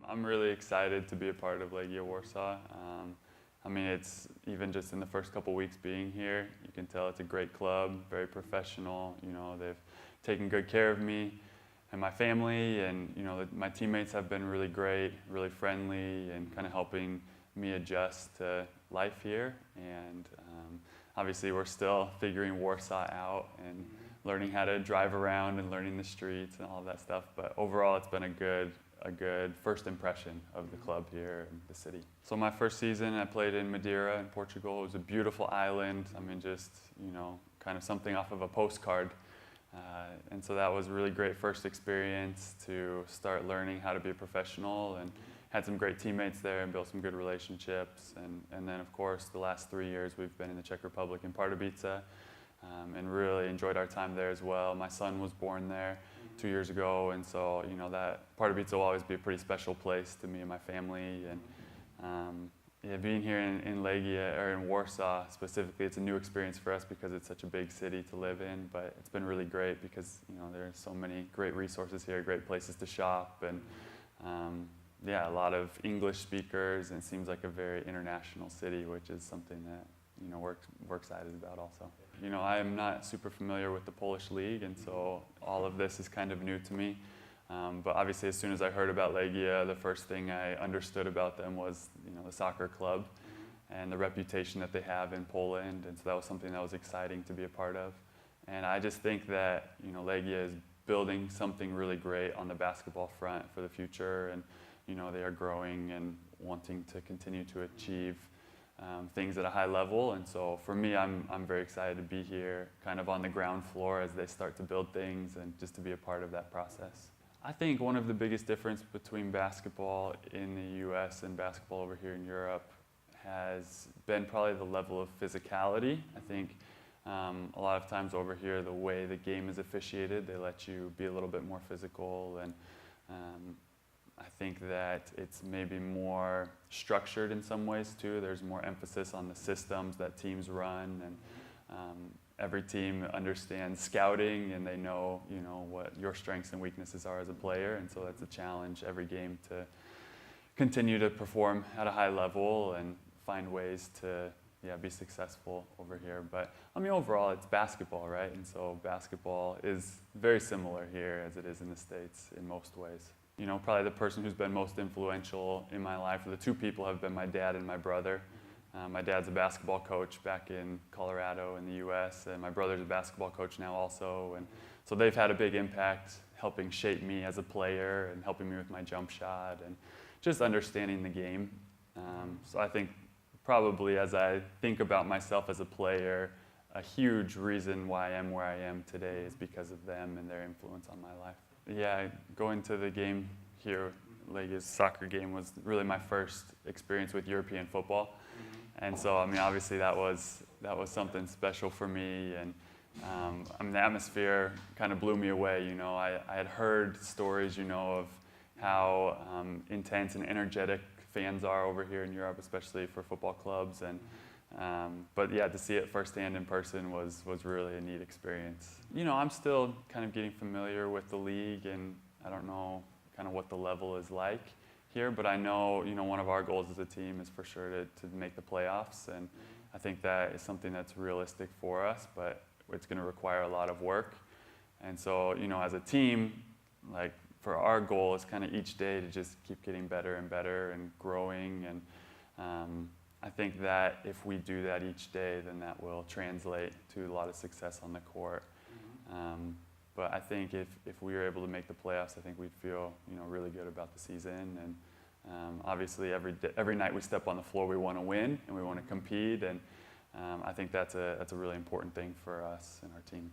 I'm really excited to be a part of Legia Warsaw. I mean, it's even just in the first couple weeks being here, you can tell it's a great club, very professional. You know, they've taken good care of me and my family, and you know, my teammates have been really great, really friendly, and kind of helping me adjust to life here. And obviously, we're still figuring Warsaw out and learning how to drive around and learning the streets and all of that stuff. But overall, it's been a good first impression of the club here in the city. So my first season, I played in Madeira in Portugal. It was a beautiful island. I mean, just, you know, kind of something off of a postcard. And so that was a really great first experience to start learning how to be a professional, and had some great teammates there and built some good relationships. And then, of course, the last 3 years we've been in the Czech Republic in Pardubice, and really enjoyed our time there as well. My son was born there 2 years ago, and so, you know, that Pardubice will always be a pretty special place to me and my family. And yeah, being here in Legia, or in Warsaw specifically, it's a new experience for us because it's such a big city to live in, but it's been really great because, you know, there's so many great resources here, great places to shop, and yeah, a lot of English speakers, and it seems like a very international city, which is something that, you know, we're excited about also. You know, I am not super familiar with the Polish league, and so all of this is kind of new to me. But obviously, as soon as I heard about Legia, the first thing I understood about them was, you know, the soccer club and the reputation that they have in Poland, and so that was something that was exciting to be a part of. And I just think that, you know, Legia is building something really great on the basketball front for the future, and you know, they are growing and wanting to continue to achieve things at a high level. And so for me, I'm very excited to be here, kind of on the ground floor as they start to build things, and just to be a part of that process. I think one of the biggest differences between basketball in the US and basketball over here in Europe has been probably the level of physicality. I think a lot of times over here, the way the game is officiated, they let you be a little bit more physical, and I think that it's maybe more structured in some ways too. There's more emphasis on the systems that teams run, and every team understands scouting, and they know, you know, what your strengths and weaknesses are as a player, and so that's a challenge every game to continue to perform at a high level and find ways to be successful over here. But I mean, overall, it's basketball, right? And so basketball is very similar here as it is in the States in most ways. You know, probably the person who's been most influential in my life, or the two people, have been my dad and my brother. My dad's a basketball coach back in Colorado in the US, and my brother's a basketball coach now also. And so they've had a big impact helping shape me as a player and helping me with my jump shot and just understanding the game. So I think probably as I think about myself as a player, a huge reason why I am where I am today is because of them and their influence on my life. Yeah, going to the game here, Legia's soccer game, was really my first experience with European football. And so, I mean, obviously that was something special for me, and I mean, the atmosphere kind of blew me away. You know, I had heard stories, you know, of how intense and energetic fans are over here in Europe, especially for football clubs. And but yeah, to see it firsthand in person was really a neat experience. You know, I'm still kind of getting familiar with the league, and I don't know kind of what the level is like here, but I know, you know, one of our goals as a team is for sure to make the playoffs, and I think that is something that's realistic for us, but it's going to require a lot of work. And so, you know, as a team, like, for our goal is kind of each day to just keep getting better and better and growing, and I think that if we do that each day, then that will translate to a lot of success on the court. But I think if we were able to make the playoffs, I think we'd feel, you know, really good about the season. And obviously, every night we step on the floor, we want to win and we want to compete. And I think that's a really important thing for us and our team.